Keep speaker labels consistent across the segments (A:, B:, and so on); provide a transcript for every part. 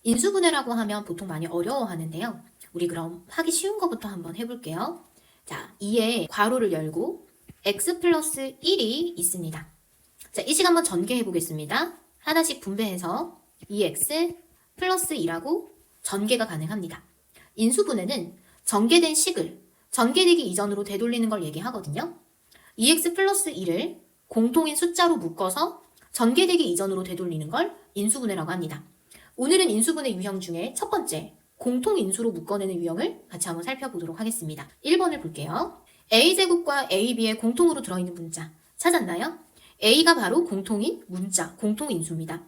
A: 인수분해라고 하면 보통 많이 어려워하는데요. 우리 그럼 하기 쉬운 것부터 한번 해볼게요. 자, 2에 괄호를 열고 x 플러스 1이 있습니다. 자, 이 식 한번 전개해 보겠습니다. 하나씩 분배해서 2x 플러스 2라고 전개가 가능합니다. 인수분해는 전개된 식을 전개되기 이전으로 되돌리는 걸 얘기하거든요. 2x 플러스 2를 공통인 숫자로 묶어서 전개되기 이전으로 되돌리는 걸 인수분해라고 합니다. 오늘은 인수분해 유형 중에 첫 번째, 공통인수로 묶어내는 유형을 같이 한번 살펴보도록 하겠습니다. 1번을 볼게요. a제곱과 ab의 공통으로 들어있는 문자 찾았나요? a가 바로 공통인 문자, 공통인수입니다.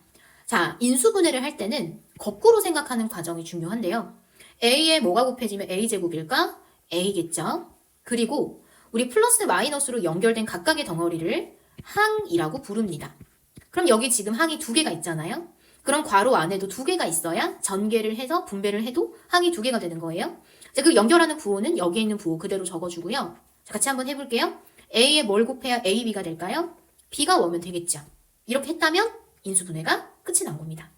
A: 자, 인수분해를 할 때는 거꾸로 생각하는 과정이 중요한데요. a에 뭐가 곱해지면 a제곱일까? a겠죠? 그리고 우리 플러스 마이너스로 연결된 각각의 덩어리를 항이라고 부릅니다. 그럼 여기 지금 항이 두 개가 있잖아요. 그럼 괄호 안에도 두 개가 있어야 전개를 해서 분배를 해도 항이 두 개가 되는 거예요. 자, 그 연결하는 부호는 여기에 있는 부호 그대로 적어주고요. 자, 같이 한번 해볼게요. a에 뭘 곱해야 ab가 될까요? b가 오면 되겠죠. 이렇게 했다면 인수분해가 끝이 난 겁니다.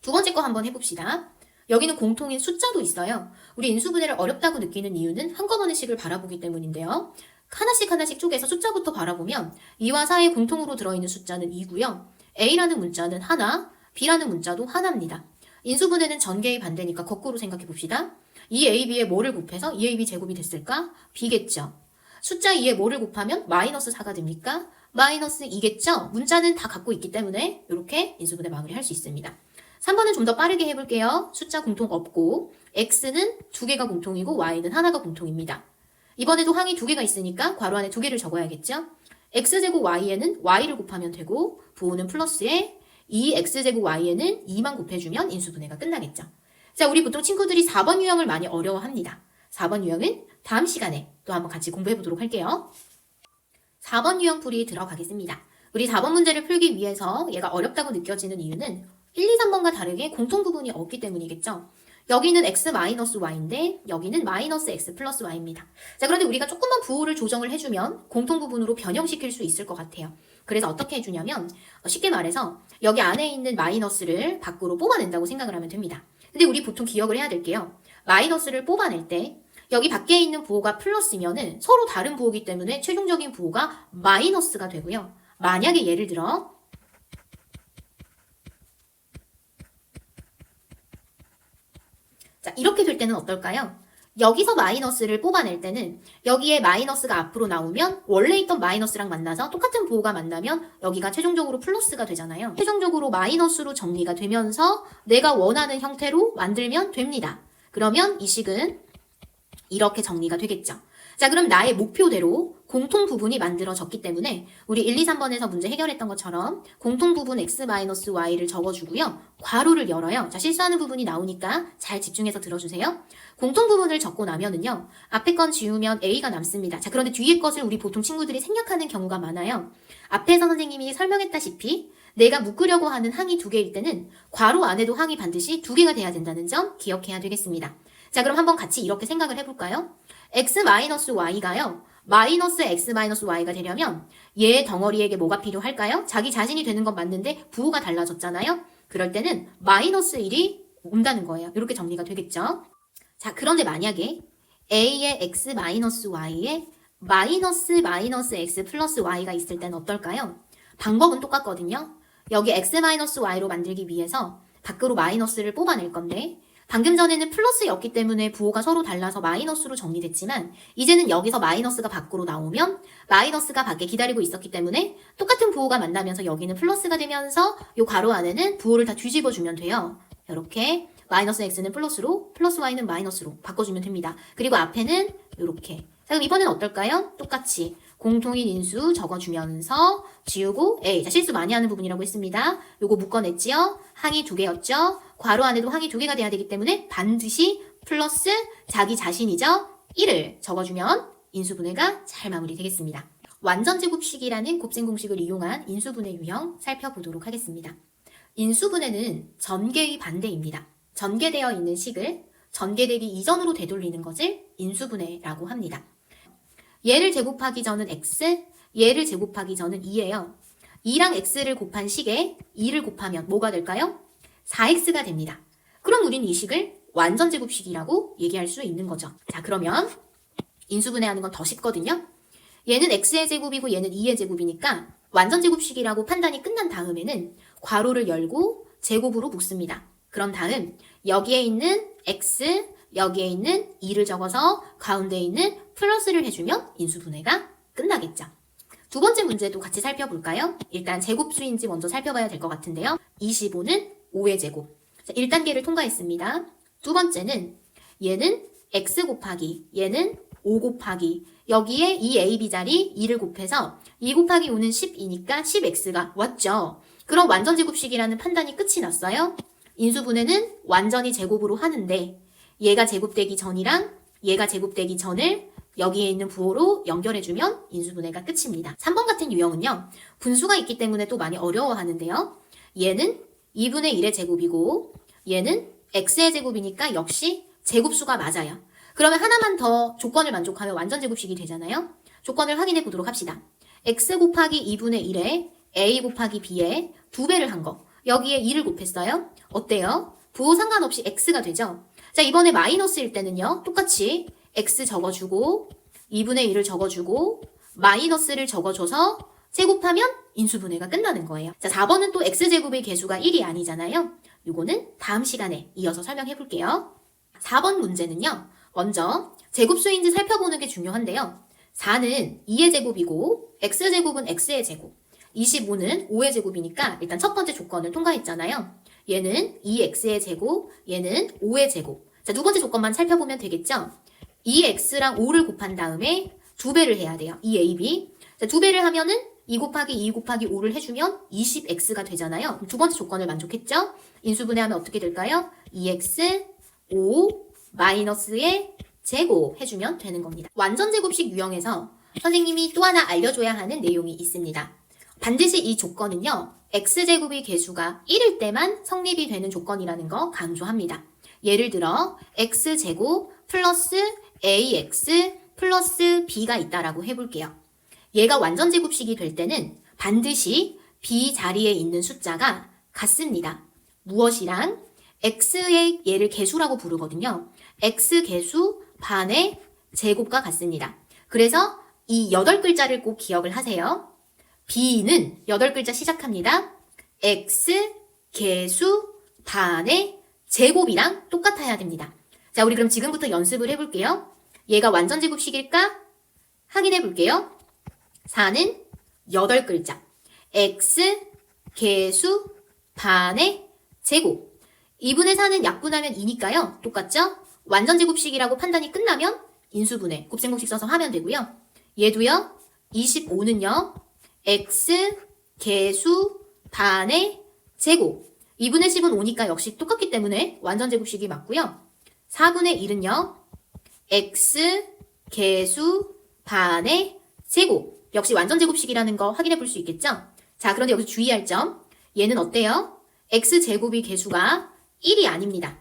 A: 두 번째 거 한번 해봅시다. 여기는 공통인 숫자도 있어요. 우리 인수분해를 어렵다고 느끼는 이유는 한꺼번에 식을 바라보기 때문인데요. 하나씩 쪼개서 숫자부터 바라보면 2와 4의 공통으로 들어있는 숫자는 2고요. a라는 문자는 하나, b라는 문자도 하나입니다. 인수분해는 전개의 반대니까 거꾸로 생각해 봅시다. 2ab에 뭐를 곱해서 2ab 제곱이 됐을까? b겠죠. 숫자 2에 뭐를 곱하면 마이너스 4가 됩니까? 마이너스 2겠죠? 문자는 다 갖고 있기 때문에 이렇게 인수분해 마무리할 수 있습니다. 3번은 좀 더 빠르게 해볼게요. 숫자 공통 없고 x는 두 개가 공통이고 y는 하나가 공통입니다. 이번에도 항이 두 개가 있으니까 괄호 안에 두 개를 적어야겠죠? x제곱 y에는 y를 곱하면 되고 부호는 플러스에 2x제곱 y에는 2만 곱해주면 인수분해가 끝나겠죠. 자, 우리 보통 친구들이 4번 유형을 많이 어려워합니다. 4번 유형은 다음 시간에 또 한번 같이 공부해보도록 할게요. 4번 유형 풀이 들어가겠습니다. 우리 4번 문제를 풀기 위해서 얘가 어렵다고 느껴지는 이유는 1, 2, 3번과 다르게 공통 부분이 없기 때문이겠죠. 여기는 x-y인데 여기는 마이너스 x 플러스 y입니다. 자, 그런데 우리가 조금만 부호를 조정을 해주면 공통 부분으로 변형시킬 수 있을 것 같아요. 그래서 어떻게 해주냐면 쉽게 말해서 여기 안에 있는 마이너스를 밖으로 뽑아낸다고 생각을 하면 됩니다. 근데 우리 보통 기억을 해야 될게요. 마이너스를 뽑아낼 때 여기 밖에 있는 부호가 플러스면은 서로 다른 부호이기 때문에 최종적인 부호가 마이너스가 되고요. 만약에 예를 들어 자, 이렇게 될 때는 어떨까요? 여기서 마이너스를 뽑아낼 때는 여기에 마이너스가 앞으로 나오면 원래 있던 마이너스랑 만나서 똑같은 부호가 만나면 여기가 최종적으로 플러스가 되잖아요. 최종적으로 마이너스로 정리가 되면서 내가 원하는 형태로 만들면 됩니다. 그러면 이 식은 이렇게 정리가 되겠죠. 자, 그럼 나의 목표대로 공통 부분이 만들어졌기 때문에 우리 1, 2, 3번에서 문제 해결했던 것처럼 공통 부분 x-y를 적어주고요. 괄호를 열어요. 자, 실수하는 부분이 나오니까 잘 집중해서 들어주세요. 공통 부분을 적고 나면은요. 앞에 건 지우면 a가 남습니다. 자, 그런데 뒤에 것을 우리 보통 친구들이 생략하는 경우가 많아요. 앞에서 선생님이 설명했다시피 내가 묶으려고 하는 항이 두 개일 때는 괄호 안에도 항이 반드시 두 개가 돼야 된다는 점 기억해야 되겠습니다. 자, 그럼 한번 같이 이렇게 생각을 해볼까요? x-y가요. 마이너스 x-y가 되려면 얘 덩어리에게 뭐가 필요할까요? 자기 자신이 되는 건 맞는데 부호가 달라졌잖아요. 그럴 때는 마이너스 1이 온다는 거예요. 이렇게 정리가 되겠죠. 자, 그런데 만약에 a의 x-y에 마이너스 x 플러스 y가 있을 때는 어떨까요? 방법은 똑같거든요. 여기 x-y로 만들기 위해서 밖으로 마이너스를 뽑아낼 건데 방금 전에는 플러스였기 때문에 부호가 서로 달라서 마이너스로 정리됐지만 이제는 여기서 마이너스가 밖으로 나오면 마이너스가 밖에 기다리고 있었기 때문에 똑같은 부호가 만나면서 여기는 플러스가 되면서 이 괄호 안에는 부호를 다 뒤집어주면 돼요. 이렇게 마이너스 x는 플러스로 플러스 y는 마이너스로 바꿔주면 됩니다. 그리고 앞에는 이렇게. 자, 그럼 이번엔 어떨까요? 똑같이 공통인 인수 적어주면서 지우고 A. 자, 실수 많이 하는 부분이라고 했습니다. 요거 묶어냈지요? 항이 두 개였죠? 괄호 안에도 항이 두 개가 돼야 되기 때문에 반드시 플러스 자기 자신이죠? 1을 적어주면 인수분해가 잘 마무리되겠습니다. 완전제곱식이라는 곱셈 공식을 이용한 인수분해 유형 살펴보도록 하겠습니다. 인수분해는 전개의 반대입니다. 전개되어 있는 식을 전개되기 이전으로 되돌리는 것을 인수분해라고 합니다. 얘를 제곱하기 전은 x, 얘를 제곱하기 전은 2예요. 2랑 x를 곱한 식에 2를 곱하면 뭐가 될까요? 4x가 됩니다. 그럼 우린 이 식을 완전제곱식이라고 얘기할 수 있는 거죠. 자, 그러면 인수분해하는 건 더 쉽거든요. 얘는 x의 제곱이고 얘는 2의 제곱이니까 완전제곱식이라고 판단이 끝난 다음에는 괄호를 열고 제곱으로 묶습니다. 그럼 다음 여기에 있는 x, 여기에 있는 2를 적어서 가운데 있는 플러스를 해주면 인수분해가 끝나겠죠. 두 번째 문제도 같이 살펴볼까요? 일단 제곱수인지 먼저 살펴봐야 될 것 같은데요. 25는 5의 제곱. 자, 1단계를 통과했습니다. 두 번째는 얘는 x 곱하기, 얘는 5 곱하기, 여기에 이 a, b 자리 2를 곱해서 2 곱하기 5는 10이니까 10x가 왔죠. 그럼 완전제곱식이라는 판단이 끝이 났어요. 인수분해는 완전히 제곱으로 하는데 얘가 제곱되기 전이랑 얘가 제곱되기 전을 여기에 있는 부호로 연결해주면 인수분해가 끝입니다. 3번 같은 유형은요. 분수가 있기 때문에 또 많이 어려워하는데요. 얘는 2분의 1의 제곱이고 얘는 x의 제곱이니까 역시 제곱수가 맞아요. 그러면 하나만 더 조건을 만족하면 완전제곱식이 되잖아요. 조건을 확인해 보도록 합시다. x 곱하기 2분의 1에 a 곱하기 b에 2배를 한 거. 여기에 2를 곱했어요. 어때요? 부호 상관없이 x가 되죠. 자, 이번에 마이너스일 때는요. 똑같이 x 적어주고 2분의 1을 적어주고 마이너스를 적어줘서 제곱하면 인수분해가 끝나는 거예요. 자, 4번은 또 x제곱의 개수가 1이 아니잖아요. 이거는 다음 시간에 이어서 설명해 볼게요. 4번 문제는요. 먼저 제곱수인지 살펴보는 게 중요한데요. 4는 2의 제곱이고 x제곱은 x의 제곱, 25는 5의 제곱이니까 일단 첫 번째 조건을 통과했잖아요. 얘는 2x의 제곱, 얘는 5의 제곱. 자, 두 번째 조건만 살펴보면 되겠죠? 2x랑 5를 곱한 다음에 2배를 해야 돼요. 2ab. 자, 2배를 하면은 2 곱하기 2 곱하기 5를 해주면 20x가 되잖아요. 두 번째 조건을 만족했죠? 인수분해하면 어떻게 될까요? 2x, 5, 마이너스의 제곱 해주면 되는 겁니다. 완전제곱식 유형에서 선생님이 또 하나 알려줘야 하는 내용이 있습니다. 반드시 이 조건은요. x제곱의 개수가 1일 때만 성립이 되는 조건이라는 거 강조합니다. 예를 들어 x제곱 플러스 ax 플러스 b가 있다라고 해볼게요. 얘가 완전제곱식이 될 때는 반드시 b 자리에 있는 숫자가 같습니다. 무엇이랑? x의 얘를 개수라고 부르거든요. x 개수 반의 제곱과 같습니다. 그래서 이 8글자를 꼭 기억을 하세요. b는 8글자 시작합니다. x 개수 반의 제곱이랑 똑같아야 됩니다. 자, 우리 그럼 지금부터 연습을 해볼게요. 얘가 완전제곱식일까? 확인해 볼게요. 4는 8글자. x 개수 반의 제곱. 2분의 4는 약분하면 2니까요. 똑같죠? 완전제곱식이라고 판단이 끝나면 인수분해, 곱셈공식 써서 하면 되고요. 얘도요. 25는요. x 개수 반의 제곱. 2분의 10은 5니까 역시 똑같기 때문에 완전제곱식이 맞고요. 4분의 1은요. x 개수 반의 제곱. 역시 완전제곱식이라는 거 확인해 볼 수 있겠죠? 자, 그런데 여기서 주의할 점. 얘는 어때요? x제곱의 개수가 1이 아닙니다.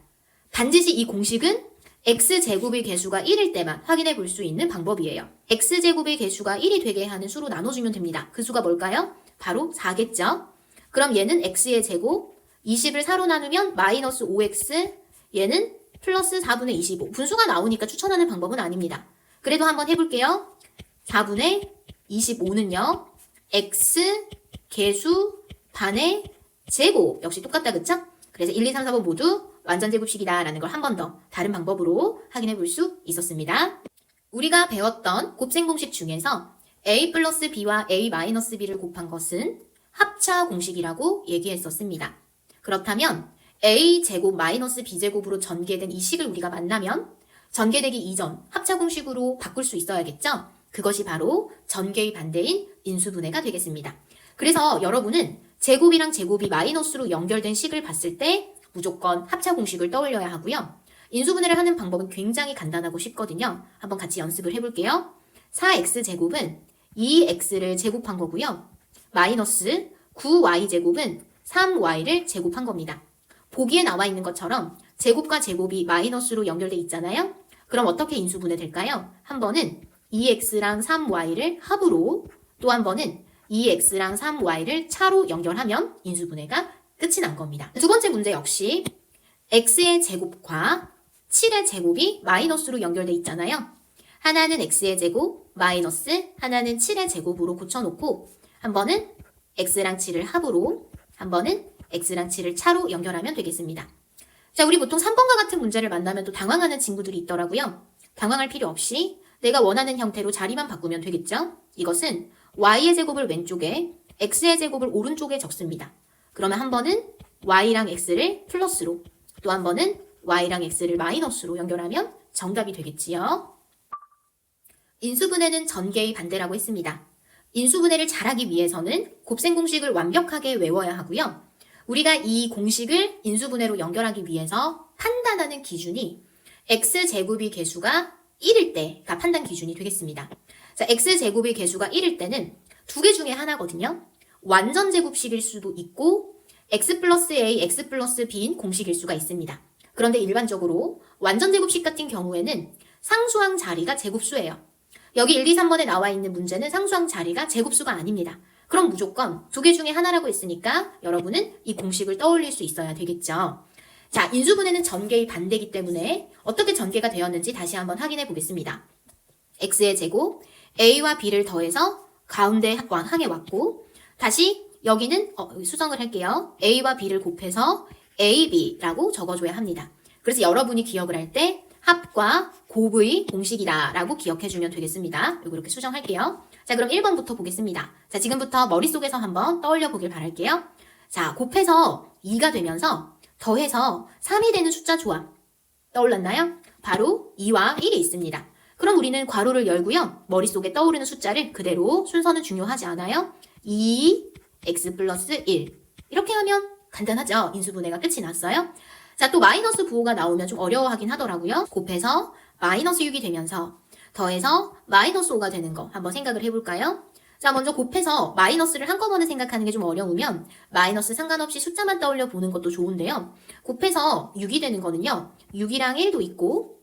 A: 반드시 이 공식은 x제곱의 개수가 1일 때만 확인해 볼 수 있는 방법이에요. x제곱의 개수가 1이 되게 하는 수로 나눠주면 됩니다. 그 수가 뭘까요? 바로 4겠죠? 그럼 얘는 x의 제곱, 20을 4로 나누면 마이너스 5x, 얘는 플러스 4분의 25. 분수가 나오니까 추천하는 방법은 아닙니다. 그래도 한번 해볼게요. 4분의 25는요. x 개수 반의 제곱. 역시 똑같다, 그쵸? 그래서 1, 2, 3, 4번 모두 완전제곱식이다 라는 걸 한 번 더 다른 방법으로 확인해 볼 수 있었습니다. 우리가 배웠던 곱셈공식 중에서 a 플러스 b와 a 마이너스 b를 곱한 것은 합차 공식이라고 얘기했었습니다. 그렇다면 a 제곱 마이너스 b 제곱으로 전개된 이 식을 우리가 만나면 전개되기 이전 합차 공식으로 바꿀 수 있어야겠죠? 그것이 바로 전개의 반대인 인수분해가 되겠습니다. 그래서 여러분은 제곱이랑 제곱이 마이너스로 연결된 식을 봤을 때 무조건 합차 공식을 떠올려야 하고요. 인수분해를 하는 방법은 굉장히 간단하고 쉽거든요. 한번 같이 연습을 해볼게요. 4x제곱은 2x를 제곱한 거고요. 마이너스 9y제곱은 3y를 제곱한 겁니다. 보기에 나와 있는 것처럼 제곱과 제곱이 마이너스로 연결돼 있잖아요. 그럼 어떻게 인수분해 될까요? 한 번은 2x랑 3y를 합으로, 또 한 번은 2x랑 3y를 차로 연결하면 인수분해가 끝이 난 겁니다. 두 번째 문제 역시 x의 제곱과 7의 제곱이 마이너스로 연결돼 있잖아요. 하나는 x의 제곱 마이너스 하나는 7의 제곱으로 고쳐놓고 한 번은 x랑 7을 합으로 한 번은 x랑 7을 차로 연결하면 되겠습니다. 자, 우리 보통 3번과 같은 문제를 만나면 또 당황하는 친구들이 있더라고요. 당황할 필요 없이 내가 원하는 형태로 자리만 바꾸면 되겠죠? 이것은 y의 제곱을 왼쪽에 x의 제곱을 오른쪽에 적습니다. 그러면 한 번은 y랑 x를 플러스로 또 한 번은 y랑 x를 마이너스로 연결하면 정답이 되겠지요. 인수분해는 전개의 반대라고 했습니다. 인수분해를 잘하기 위해서는 곱셈 공식을 완벽하게 외워야 하고요. 우리가 이 공식을 인수분해로 연결하기 위해서 판단하는 기준이 x제곱의 개수가 1일 때가 판단 기준이 되겠습니다. 자, x제곱의 개수가 1일 때는 두 개 중에 하나거든요. 완전 제곱식일 수도 있고 x 플러스 a, x 플러스 b인 공식일 수가 있습니다. 그런데 일반적으로 완전 제곱식 같은 경우에는 상수항 자리가 제곱수예요. 여기 1, 2, 3번에 나와 있는 문제는 상수항 자리가 제곱수가 아닙니다. 그럼 무조건 두 개 중에 하나라고 했으니까 여러분은 이 공식을 떠올릴 수 있어야 되겠죠. 자, 인수분해는 전개의 반대이기 때문에 어떻게 전개가 되었는지 다시 한번 확인해 보겠습니다. x의 제곱, a와 b를 더해서 가운데 항에 왔고 다시 여기는 수정을 할게요. a와 b를 곱해서 ab라고 적어줘야 합니다. 그래서 여러분이 기억을 할 때 합과 곱의 공식이다 라고 기억해주면 되겠습니다. 이렇게 수정할게요. 자, 그럼 1번부터 보겠습니다. 자, 지금부터 머릿속에서 한번 떠올려 보길 바랄게요. 자, 곱해서 2가 되면서 더해서 3이 되는 숫자 조합 떠올랐나요? 바로 2와 1이 있습니다. 그럼 우리는 괄호를 열고요. 머릿속에 떠오르는 숫자를 그대로 순서는 중요하지 않아요? 2, x 플러스 1 이렇게 하면 간단하죠? 인수분해가 끝이 났어요. 자, 또 마이너스 부호가 나오면 좀 어려워하긴 하더라고요. 곱해서 마이너스 6이 되면서 더해서 마이너스 5가 되는 거 한번 생각을 해볼까요? 자, 먼저 곱해서 마이너스를 한꺼번에 생각하는 게 좀 어려우면 마이너스 상관없이 숫자만 떠올려 보는 것도 좋은데요. 곱해서 6이 되는 거는요. 6이랑 1도 있고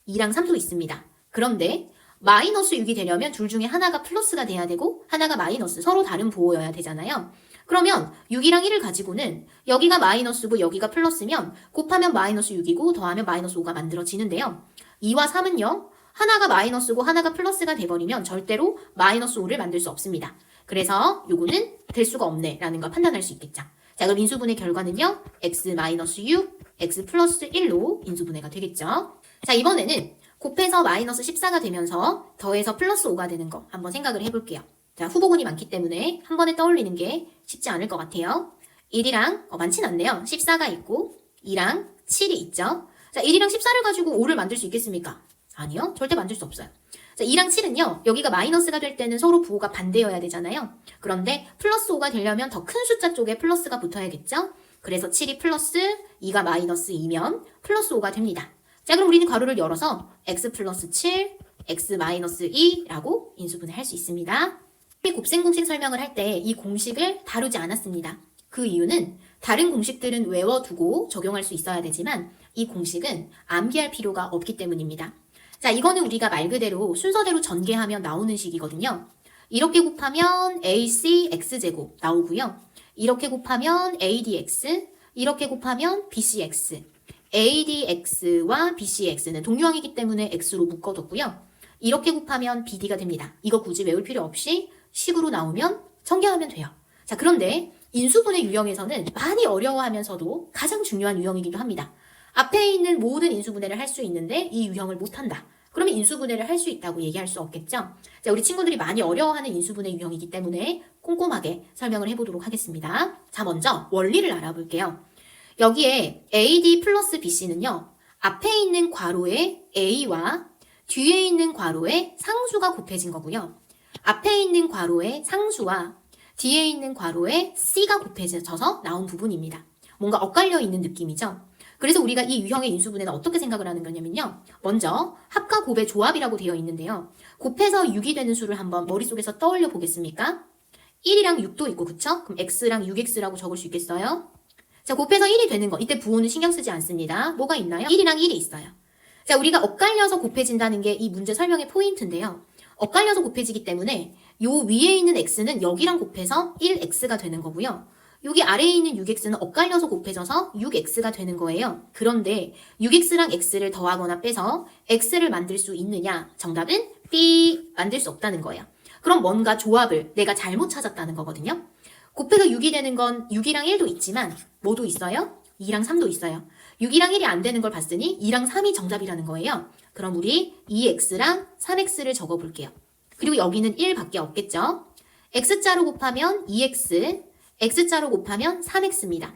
A: 2랑 3도 있습니다. 그런데 마이너스 6이 되려면 둘 중에 하나가 플러스가 돼야 되고 하나가 마이너스 서로 다른 부호여야 되잖아요. 그러면 6이랑 1을 가지고는 여기가 마이너스고 여기가 플러스면 곱하면 마이너스 6이고 더하면 마이너스 5가 만들어지는데요. 2와 3은요. 하나가 마이너스고 하나가 플러스가 돼버리면 절대로 마이너스 5를 만들 수 없습니다. 그래서 요거는 될 수가 없네 라는 걸 판단할 수 있겠죠. 자, 그럼 인수분해 결과는요. x-6, x 플러스 1로 인수분해가 되겠죠. 자, 이번에는 곱해서 마이너스 14가 되면서 더해서 플러스 5가 되는 거 한번 생각을 해볼게요. 자, 후보군이 많기 때문에 한 번에 떠올리는 게 쉽지 않을 것 같아요. 1이랑 많진 않네요. 14가 있고 2랑 7이 있죠. 자, 1이랑 14를 가지고 5를 만들 수 있겠습니까? 아니요. 절대 만들 수 없어요. 자, 2랑 7은요. 여기가 마이너스가 될 때는 서로 부호가 반대여야 되잖아요. 그런데 플러스 5가 되려면 더 큰 숫자 쪽에 플러스가 붙어야겠죠? 그래서 7이 플러스 2가 마이너스 2면 플러스 5가 됩니다. 자, 그럼 우리는 괄호를 열어서 x 플러스 7, x 마이너스 2라고 인수분해 할 수 있습니다. 곱셈 공식 설명을 할 때 이 공식을 다루지 않았습니다. 그 이유는 다른 공식들은 외워두고 적용할 수 있어야 되지만 이 공식은 암기할 필요가 없기 때문입니다. 자, 이거는 우리가 말 그대로 순서대로 전개하면 나오는 식이거든요. 이렇게 곱하면 AC X제곱 나오고요. 이렇게 곱하면 ADX, 이렇게 곱하면 BCX. ADX와 BCX는 동류항이기 때문에 X로 묶어뒀고요. 이렇게 곱하면 BD가 됩니다. 이거 굳이 외울 필요 없이 식으로 나오면 전개하면 돼요. 자, 그런데 인수분해 유형에서는 많이 어려워하면서도 가장 중요한 유형이기도 합니다. 앞에 있는 모든 인수분해를 할 수 있는데 이 유형을 못한다. 그러면 인수분해를 할 수 있다고 얘기할 수 없겠죠? 자, 우리 친구들이 많이 어려워하는 인수분해 유형이기 때문에 꼼꼼하게 설명을 해보도록 하겠습니다. 자, 먼저 원리를 알아볼게요. 여기에 AD 플러스 BC는요. 앞에 있는 괄호의 A와 뒤에 있는 괄호의 상수가 곱해진 거고요. 앞에 있는 괄호의 상수와 뒤에 있는 괄호의 C가 곱해져서 나온 부분입니다. 뭔가 엇갈려 있는 느낌이죠? 그래서 우리가 이 유형의 인수분해는 어떻게 생각을 하는 거냐면요. 먼저 합과 곱의 조합이라고 되어 있는데요. 곱해서 6이 되는 수를 한번 머릿속에서 떠올려 보겠습니까? 1이랑 6도 있고 그쵸? 그럼 x랑 6x라고 적을 수 있겠어요? 자, 곱해서 1이 되는 거. 이때 부호는 신경 쓰지 않습니다. 뭐가 있나요? 1이랑 1이 있어요. 자, 우리가 엇갈려서 곱해진다는 게 이 문제 설명의 포인트인데요. 엇갈려서 곱해지기 때문에 요 위에 있는 x는 여기랑 곱해서 1x가 되는 거고요. 여기 아래에 있는 6x는 엇갈려서 곱해져서 6x가 되는 거예요. 그런데 6x랑 x를 더하거나 빼서 x를 만들 수 있느냐? 정답은 B, 만들 수 없다는 거예요. 그럼 뭔가 조합을 내가 잘못 찾았다는 거거든요. 곱해서 6이 되는 건 6이랑 1도 있지만 뭐도 있어요? 2랑 3도 있어요. 6이랑 1이 안 되는 걸 봤으니 2랑 3이 정답이라는 거예요. 그럼 우리 2x랑 3x를 적어볼게요. 그리고 여기는 1밖에 없겠죠? x자로 곱하면 2x, x자로 곱하면 3x입니다.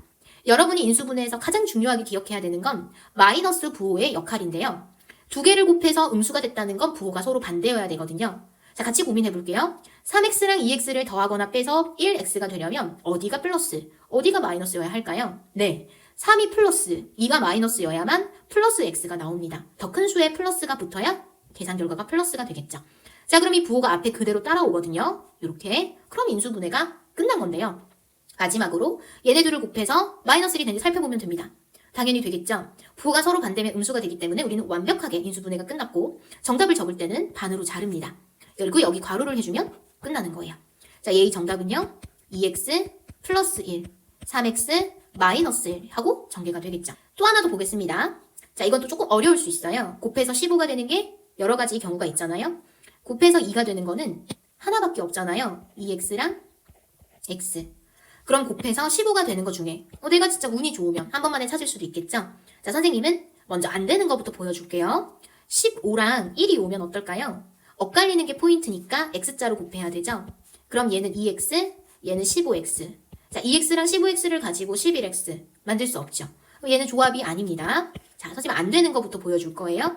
A: 여러분이 인수분해에서 가장 중요하게 기억해야 되는 건 마이너스 부호의 역할인데요. 두 개를 곱해서 음수가 됐다는 건 부호가 서로 반대여야 되거든요. 자, 같이 고민해 볼게요. 3x랑 2x를 더하거나 빼서 1x가 되려면 어디가 플러스, 어디가 마이너스여야 할까요? 네, 3이 플러스, 2가 마이너스여야만 플러스 x가 나옵니다. 더 큰 수에 플러스가 붙어야 계산 결과가 플러스가 되겠죠. 자, 그럼 이 부호가 앞에 그대로 따라오거든요. 이렇게. 그럼 인수분해가 끝난 건데요. 마지막으로 얘네 둘을 곱해서 마이너스 1이 되는지 살펴보면 됩니다. 당연히 되겠죠. 부호가 서로 반대면 음수가 되기 때문에 우리는 완벽하게 인수분해가 끝났고 정답을 적을 때는 반으로 자릅니다. 그리고 여기 괄호를 해주면 끝나는 거예요. 자, 얘의 정답은요. 2x 플러스 1, 3x 마이너스 1 하고 전개가 되겠죠. 또 하나 더 보겠습니다. 자, 이건 또 조금 어려울 수 있어요. 곱해서 15가 되는 게 여러 가지 경우가 있잖아요. 곱해서 2가 되는 거는 하나밖에 없잖아요. 2x랑 x. 그럼 곱해서 15가 되는 것 중에 내가 진짜 운이 좋으면 한 번만에 찾을 수도 있겠죠. 자, 선생님은 먼저 안 되는 것부터 보여줄게요. 15랑 1이 오면 어떨까요? 엇갈리는 게 포인트니까 x자로 곱해야 되죠. 그럼 얘는 2x, 얘는 15x. 자, 2x랑 15x를 가지고 11x 만들 수 없죠. 얘는 조합이 아닙니다. 자, 선생님 안 되는 것부터 보여줄 거예요.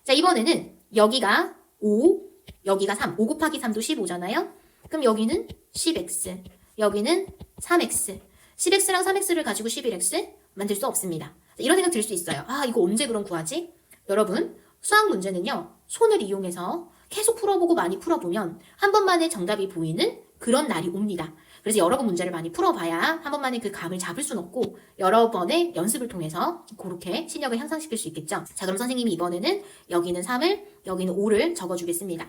A: 자, 이번에는 여기가 5, 여기가 3. 5 곱하기 3도 15잖아요. 그럼 여기는 10x, 여기는 3x. 10x랑 3x를 가지고 11x 만들 수 없습니다. 이런 생각 들 수 있어요. 아, 이거 언제 그럼 구하지? 여러분, 수학 문제는요. 손을 이용해서 계속 풀어보고 많이 풀어보면 한 번만에 정답이 보이는 그런 날이 옵니다. 그래서 여러 번 문제를 많이 풀어봐야 한 번만에 그 감을 잡을 수는 없고 여러 번의 연습을 통해서 그렇게 실력을 향상시킬 수 있겠죠. 자, 그럼 선생님이 이번에는 여기는 3을, 여기는 5를 적어주겠습니다.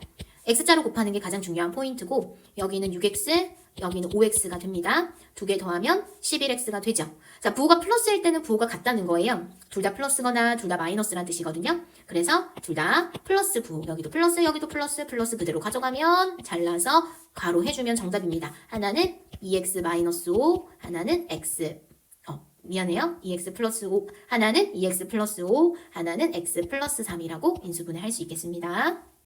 A: x자로 곱하는 게 가장 중요한 포인트고 여기는 6x, 여기는 5x가 됩니다. 두 개 더하면 11x가 되죠. 자, 부호가 플러스일 때는 부호가 같다는 거예요. 둘 다 플러스거나 둘 다 마이너스란 뜻이거든요. 그래서 둘 다 플러스 부호, 여기도 플러스, 여기도 플러스, 플러스 그대로 가져가면 잘라서 괄호 해주면 정답입니다. 하나는 2x-5, 하나는 x. 미안해요. 2x 플러스 5, 하나는 2x 플러스 5, 하나는 x 플러스 3이라고 인수분해 할 수 있겠습니다.